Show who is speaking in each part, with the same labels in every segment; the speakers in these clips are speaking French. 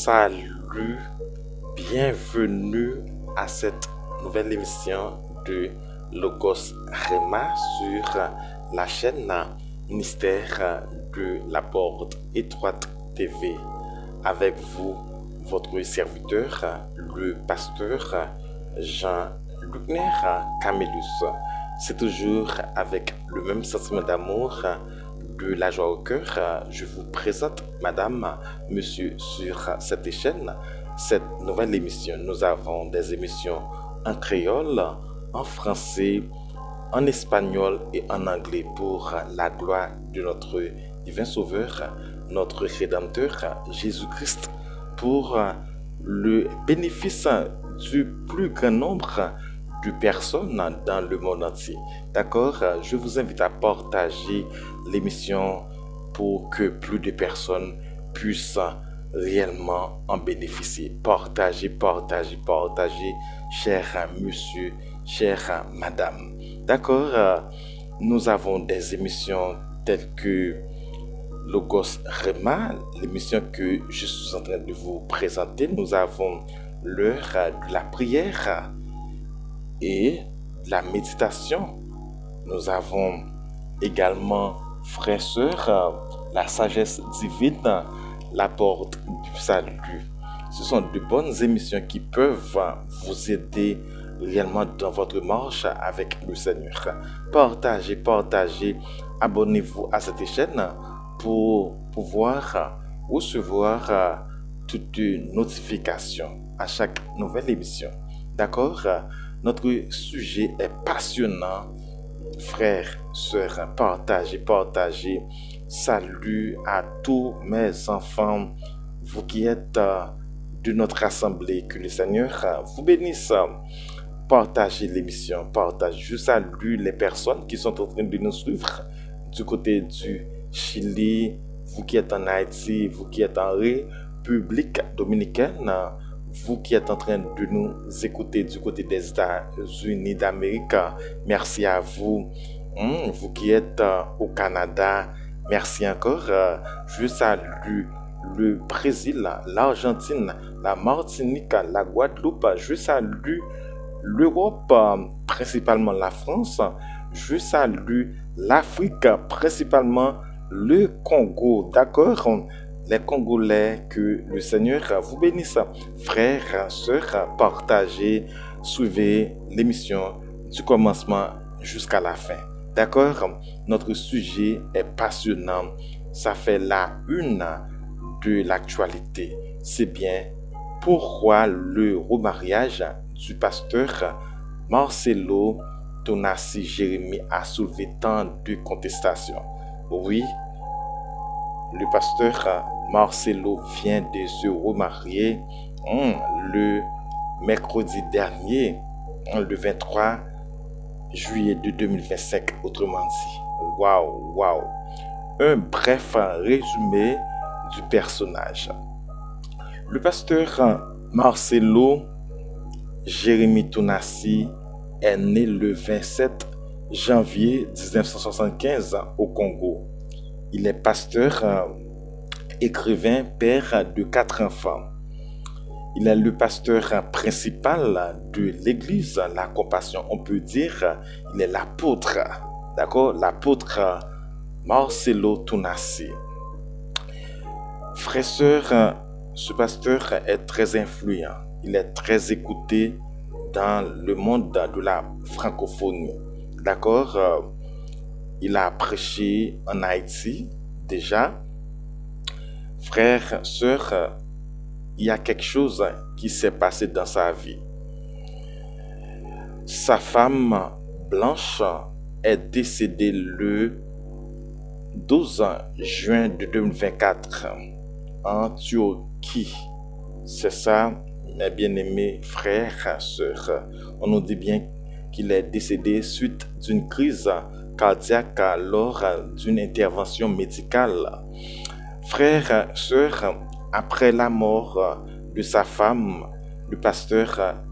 Speaker 1: Salut, bienvenue à cette nouvelle émission de Logos Rema sur la chaîne Ministère de la Porte Étroite TV. Avec vous, votre serviteur, le pasteur Jean-Lucner Camélus. C'est toujours avec le même sentiment d'amour, de la joie au cœur. Je vous présente, madame, monsieur, sur cette chaîne, cette nouvelle émission. Nous avons des émissions en créole, en français, en espagnol et en anglais pour la gloire de notre divin sauveur, notre rédempteur Jésus-Christ, pour le bénéfice du plus grand nombre de personnes dans le monde entier. D'accord? Je vous invite à partager l'émission pour que plus de personnes puissent réellement en bénéficier. Partagez, partagez, partagez, cher monsieur, chère madame. D'accord? Nous avons des émissions telles que Logos Rema, l'émission que je suis en train de vous présenter. Nous avons l'heure de la prière et de la méditation. Nous avons également, frères, sœurs, la sagesse divine, la porte du salut. Ce sont de bonnes émissions qui peuvent vous aider réellement dans votre marche avec le Seigneur. Partagez, partagez, abonnez-vous à cette chaîne pour pouvoir recevoir toutes notifications à chaque nouvelle émission. D'accord? Notre sujet est passionnant. Frères, sœurs, partagez, partagez. Salut à tous mes enfants, vous qui êtes de notre assemblée, que le Seigneur vous bénisse. Partagez l'émission, partagez. Je salue les personnes qui sont en train de nous suivre du côté du Chili, vous qui êtes en Haïti, vous qui êtes en République dominicaine, vous qui êtes en train de nous écouter du côté des États-Unis d'Amérique, merci à vous. Vous qui êtes au Canada, merci encore. Je salue le Brésil, l'Argentine, la Martinique, la Guadeloupe. Je salue l'Europe, principalement la France. Je salue l'Afrique, principalement le Congo. D'accord? Les Congolais, que le Seigneur vous bénisse. Frères, sœurs, partagez, suivez l'émission du commencement jusqu'à la fin. D'accord? Notre sujet est passionnant. Ça fait la une de l'actualité. C'est bien pourquoi le remariage du pasteur Marcelo Tonassi Jérémie a soulevé tant de contestations. Oui, le pasteur Marcelo vient de se remarier le mercredi dernier, le 23 juillet de 2025, autrement dit. Waouh, waouh. Un bref résumé du personnage. Le pasteur Marcelo Jérémie Tonassi est né le 27 janvier 1975 au Congo. Il est pasteur, écrivain, père de 4 enfants. Il est le pasteur principal de l'église La Compassion. On peut dire il est l'apôtre, d'accord? L'apôtre Marcelo Tonassi. Frères, sœurs, ce pasteur est très influent. Il est très écouté dans le monde de la francophonie. D'accord? Il a prêché en Haïti déjà. Frères, sœurs, il y a quelque chose qui s'est passé dans sa vie. Sa femme Blanche est décédée le 12 juin de 2024 en Turquie. C'est ça, mes bien-aimés frères, sœurs. On nous dit bien qu'il est décédé suite d'une crise cardiaque lors d'une intervention médicale. Frères, sœurs, après la mort de sa femme, le pasteur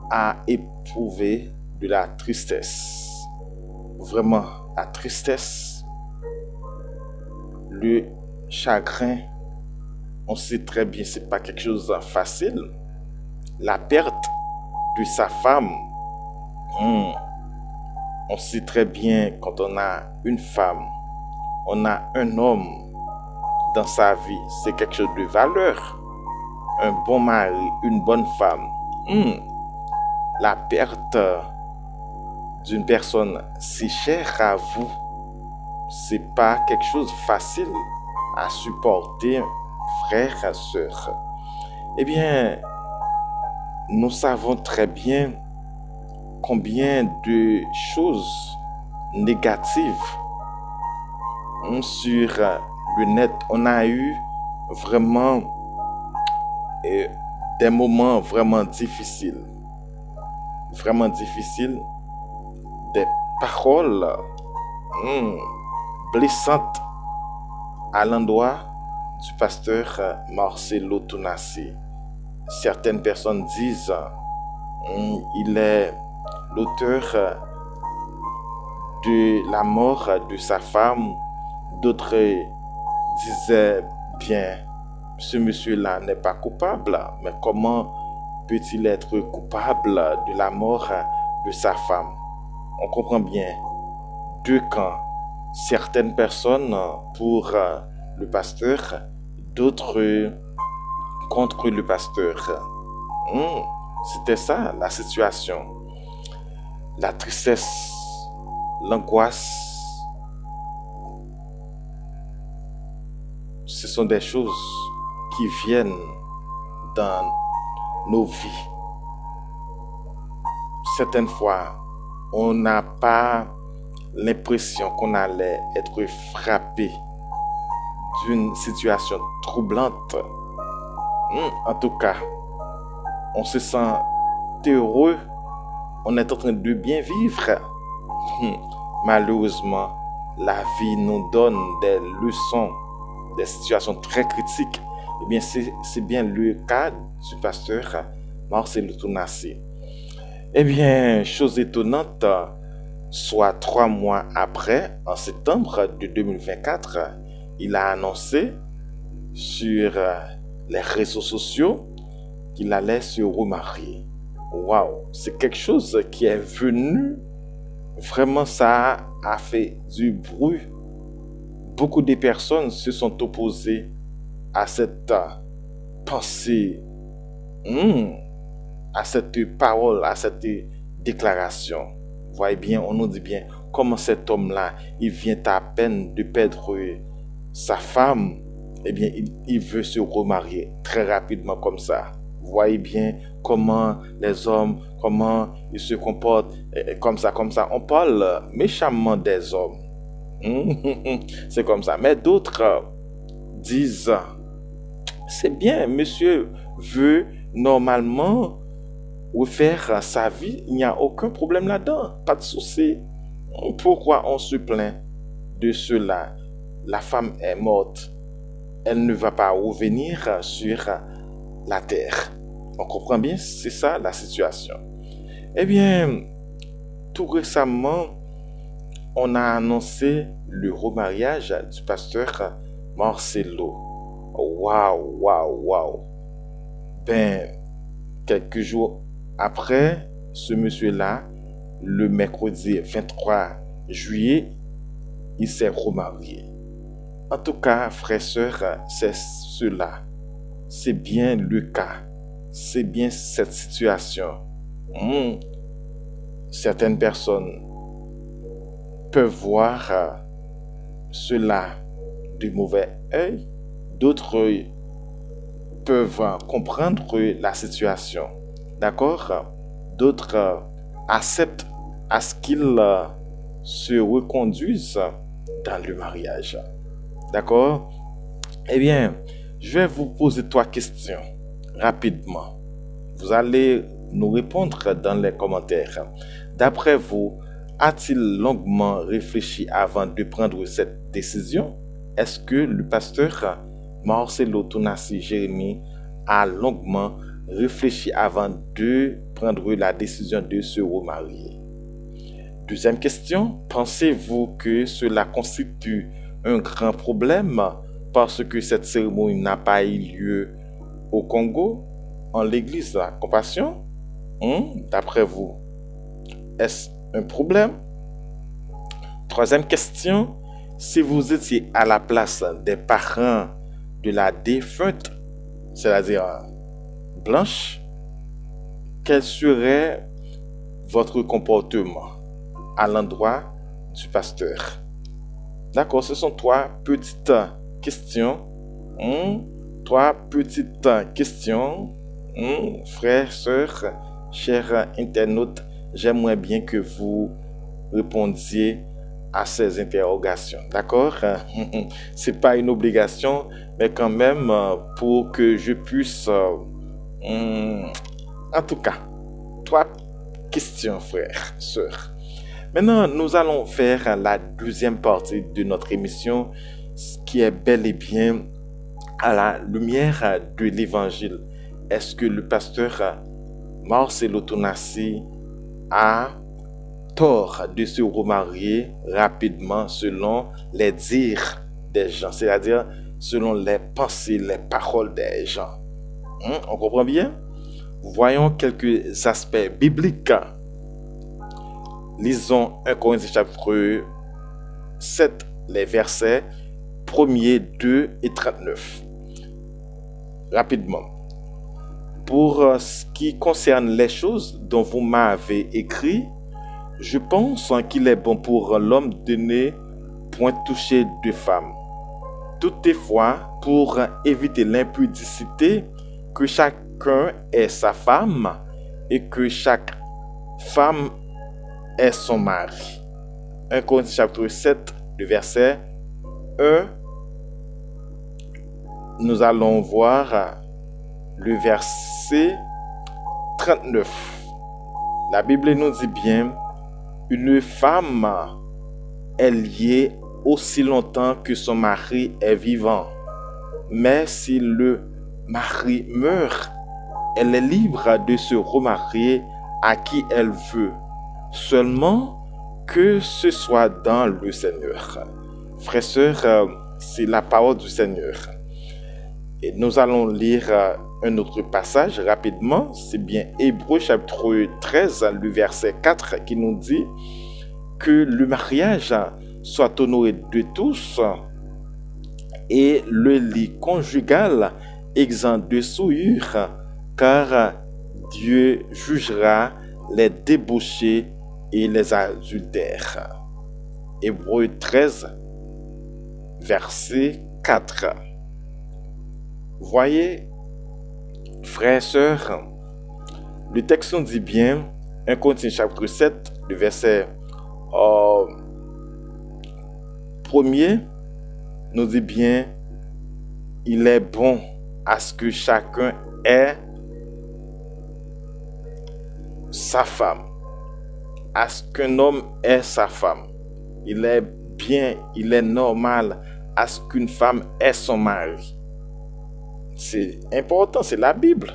Speaker 1: a éprouvé de la tristesse. Vraiment, la tristesse, le chagrin on sait très bien que c'est pas quelque chose de facile. La perte de sa femme, on sait très bien quand on a une femme, on a un homme dans sa vie, c'est quelque chose de valeur. Un bon mari, une bonne femme. La perte d'une personne si chère à vous, c'est pas quelque chose de facile à supporter, frères et sœurs. Eh bien, nous savons très bien combien de choses négatives sur le net. On a eu vraiment des moments vraiment difficiles. Vraiment difficiles. Des paroles blessantes à l'endroit du pasteur Marcelo Tounassi. Certaines personnes disent il est l'auteur de la mort de sa femme. D'autres disaient bien, ce monsieur-là n'est pas coupable, mais comment peut-il être coupable de la mort de sa femme? On comprend bien deux camps. Certaines personnes pour le pasteur, d'autres contre le pasteur. C'était ça la situation. La tristesse, l'angoisse, ce sont des choses qui viennent dans nos vies. Certaines fois, on n'a pas l'impression qu'on allait être frappé d'une situation troublante. En tout cas, on se sent heureux, on est en train de bien vivre. Malheureusement, la vie nous donne des leçons, des situations très critiques. Eh bien, c'est bien le cas du pasteur Marcelo Tounassi. Eh bien, chose étonnante, soit 3 mois après, en septembre de 2024, il a annoncé sur les réseaux sociaux qu'il allait se remarier. Waouh, c'est quelque chose qui est venu, vraiment ça a fait du bruit. Beaucoup de personnes se sont opposées à cette pensée, à cette parole, à cette déclaration. Vous voyez bien, on nous dit bien comment cet homme-là, il vient à peine de perdre sa femme, eh bien, il veut se remarier très rapidement comme ça. Vous voyez bien comment les hommes, comment ils se comportent comme ça. On parle méchamment des hommes. C'est comme ça. Mais d'autres disent, c'est bien, monsieur veut normalement refaire sa vie. Il n'y a aucun problème là-dedans. Pas de souci. Pourquoi on se plaint de cela? La femme est morte. Elle ne va pas revenir sur la terre. On comprend bien, c'est ça la situation. Eh bien, tout récemment, on a annoncé le remariage du pasteur Marcelo. Waouh. Ben, quelques jours après, ce monsieur-là, le mercredi 23 juillet, il s'est remarié. En tout cas, frères et sœurs, c'est cela. C'est bien le cas. C'est bien cette situation. Certaines personnes peuvent voir cela de mauvais œil. D'autres peuvent comprendre la situation. D'accord? D'autres acceptent à ce qu'ils se reconduisent dans le mariage. D'accord? Eh bien, je vais vous poser 3 questions rapidement. Vous allez nous répondre dans les commentaires. D'après vous, a-t-il longuement réfléchi avant de prendre cette décision? Est-ce que le pasteur Marcelo Tounassi Jérémie a longuement réfléchi avant de prendre la décision de se remarier? Deuxième question, pensez-vous que cela constitue un grand problème? parce que cette cérémonie n'a pas eu lieu au Congo, en l'église de la Compassion? D'après vous, est-ce un problème? Troisième question, si vous étiez à la place des parents de la défunte, c'est-à-dire Blanche, quel serait votre comportement à l'endroit du pasteur? D'accord, ce sont trois petites questions. Trois petites questions. Frères, sœurs, chers internautes, j'aimerais bien que vous répondiez à ces interrogations. D'accord? C'est pas une obligation, mais quand même pour que je puisse... en tout cas, trois questions, frères, sœurs. Maintenant, nous allons faire la deuxième partie de notre émission, qui est bel et bien à la lumière de l'évangile. Est-ce que le pasteur Marcelo Tonassi a tort de se remarier rapidement selon les dires des gens, c'est-à-dire selon les pensées, les paroles des gens? On comprend bien? Voyons quelques aspects bibliques. Lisons 1 Corinthiens chapitre 7, les versets 1er, 2 et 39. Rapidement. Pour ce qui concerne les choses dont vous m'avez écrit, je pense qu'il est bon pour l'homme de ne point toucher de femme. Toutefois, pour éviter l'impudicité, que chacun ait sa femme et que chaque femme ait son mari. 1 Corinthiens chapitre 7, le verset 1. Nous allons voir le verset 39. La Bible nous dit bien, une femme est liée aussi longtemps que son mari est vivant. Mais si le mari meurt, elle est libre de se remarier à qui elle veut, seulement que ce soit dans le Seigneur. Frères et sœurs, c'est la parole du Seigneur. Et nous allons lire un autre passage rapidement. C'est bien Hébreux chapitre 13, le verset 4 qui nous dit que le mariage soit honoré de tous et le lit conjugal exempt de souillure, car Dieu jugera les débauchés et les adultères. Hébreux 13, verset 4. Voyez, frères et sœurs, le texte nous dit bien, 1 Corinthiens chapitre 7, le verset 1er, nous dit bien, il est bon à ce que chacun ait sa femme, à ce qu'un homme ait sa femme. Il est bien, il est normal à ce qu'une femme ait son mari. C'est important, c'est la Bible.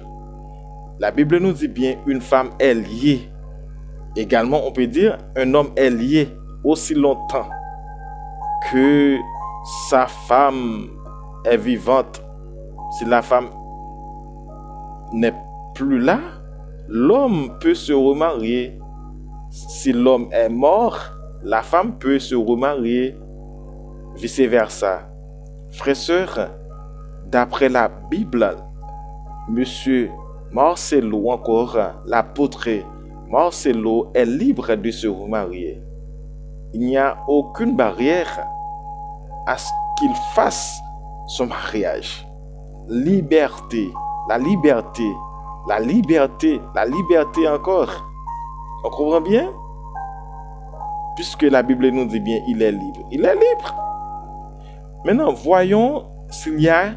Speaker 1: La Bible nous dit bien, une femme est liée. Également, on peut dire, un homme est lié aussi longtemps que sa femme est vivante. Si la femme n'est plus là, l'homme peut se remarier. Si l'homme est mort, la femme peut se remarier, vice-versa. Frères et sœurs, d'après la Bible, Monsieur Marcelo ou encore l'apôtre Marcelo est libre de se remarier. Il n'y a aucune barrière à ce qu'il fasse son mariage. Liberté, la liberté, la liberté, la liberté encore. On comprend bien? Puisque la Bible nous dit bien, il est libre. Il est libre. Maintenant, voyons s'il y a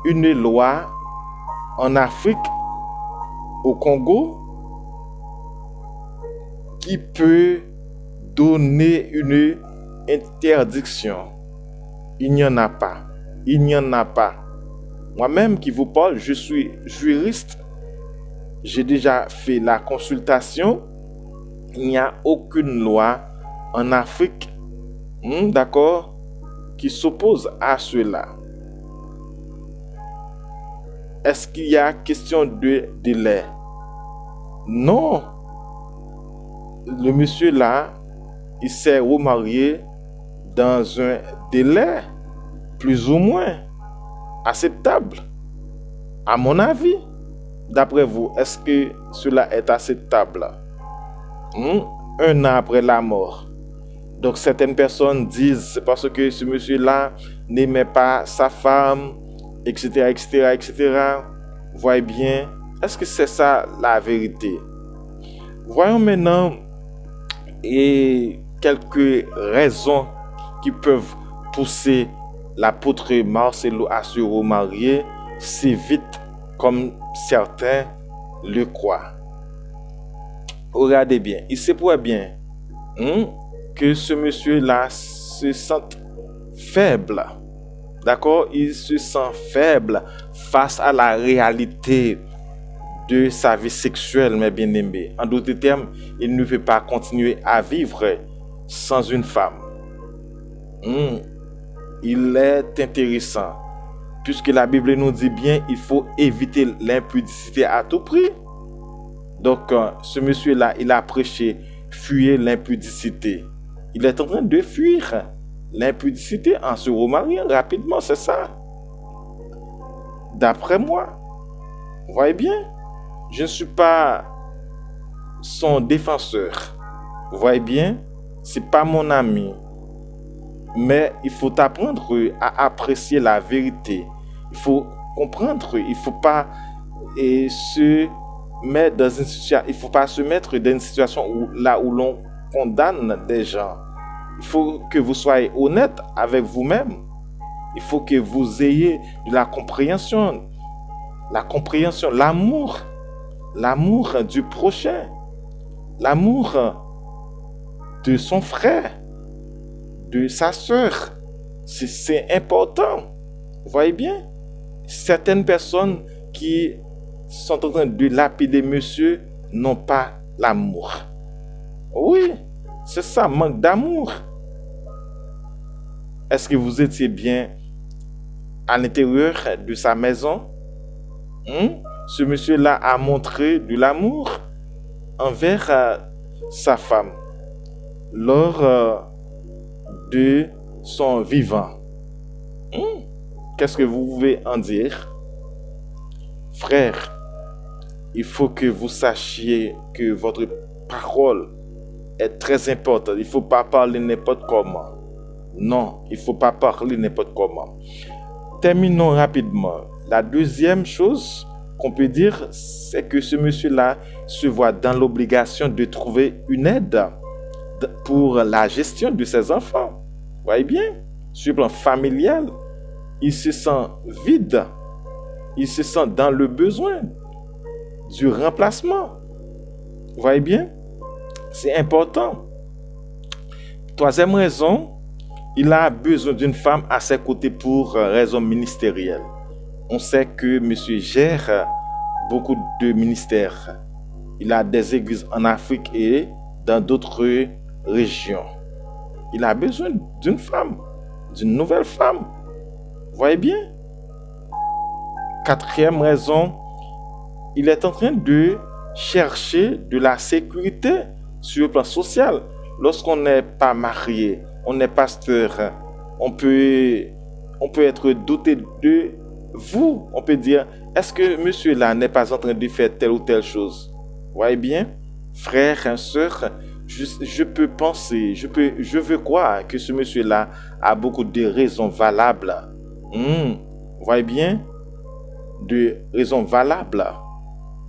Speaker 1: une loi en Afrique, au Congo, qui peut donner une interdiction. Il n'y en a pas. Il n'y en a pas. Moi-même qui vous parle, je suis juriste. J'ai déjà fait la consultation. Il n'y a aucune loi en Afrique, d'accord, qui s'oppose à cela. Est-ce qu'il y a question de délai? Non. Le monsieur là, il s'est remarié dans un délai plus ou moins acceptable. À mon avis, d'après vous, est-ce que cela est acceptable? 1 an après la mort. Donc certaines personnes disent c'est parce que ce monsieur-là n'aimait pas sa femme, etc., etc., etc. Voyez bien, est-ce que c'est ça la vérité? Voyons maintenant quelques raisons qui peuvent pousser l'apôtre Marcelo à se remarier si vite comme certains le croient. Regardez bien, il se pourrait bien que ce monsieur-là se sente faible. D'accord? Il se sent faible face à la réalité de sa vie sexuelle, mes bien-aimés. En d'autres termes, il ne peut pas continuer à vivre sans une femme. Il est intéressant, puisque la Bible nous dit bien, il faut éviter l'impudicité à tout prix. Donc, ce monsieur-là, il a prêché, fuyez l'impudicité. Il est en train de fuir l'impudicité en se remariant rapidement, c'est ça. D'après moi, vous voyez bien, je ne suis pas son défenseur. Vous voyez bien, c'est pas mon ami. Mais il faut apprendre à apprécier la vérité. Il faut comprendre, il faut pas se mettre dans une situation, il faut pas se mettre dans une situation où l'on condamne des gens. Il faut que vous soyez honnête avec vous-même. Il faut que vous ayez de la compréhension, l'amour du prochain, l'amour de son frère, de sa sœur. C'est important. Vous voyez bien? Certaines personnes qui sont en train de lapider monsieur n'ont pas l'amour. Oui, c'est ça, manque d'amour. Est-ce que vous étiez bien à l'intérieur de sa maison? Ce monsieur-là a montré de l'amour envers sa femme lors de son vivant. Qu'est-ce que vous pouvez en dire? Frère, il faut que vous sachiez que votre parole est très importante. Il ne faut pas parler n'importe comment. Non, il ne faut pas parler n'importe comment. Terminons rapidement. La deuxième chose qu'on peut dire, c'est que ce monsieur-là se voit dans l'obligation de trouver une aide pour la gestion de ses enfants. Vous voyez bien, sur le plan familial, il se sent vide. Il se sent dans le besoin du remplacement. Vous voyez bien, c'est important. Troisième raison, il a besoin d'une femme à ses côtés pour raison ministérielle. On sait que monsieur gère beaucoup de ministères. Il a des églises en Afrique et dans d'autres régions. Il a besoin d'une femme, d'une nouvelle femme. Vous voyez bien? Quatrième raison, il est en train de chercher de la sécurité sur le plan social. Lorsqu'on n'est pas marié, on est pasteur, on peut être douté de vous. On peut dire, est-ce que monsieur là n'est pas en train de faire telle ou telle chose? Vous voyez bien, frère et soeur, je peux penser, je veux croire que ce monsieur là a beaucoup de raisons valables. Vous voyez bien, de raisons valables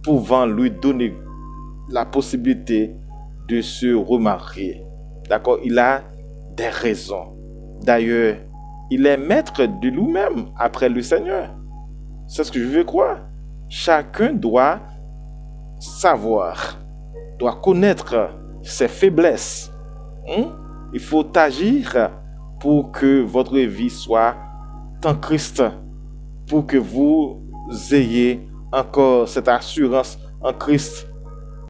Speaker 1: pouvant lui donner la possibilité de se remarier. D'accord? Il a des raisons. D'ailleurs, il est maître de lui-même après le Seigneur. C'est ce que je veux croire. Chacun doit savoir, doit connaître ses faiblesses. Il faut agir pour que votre vie soit en Christ, pour que vous ayez encore cette assurance en Christ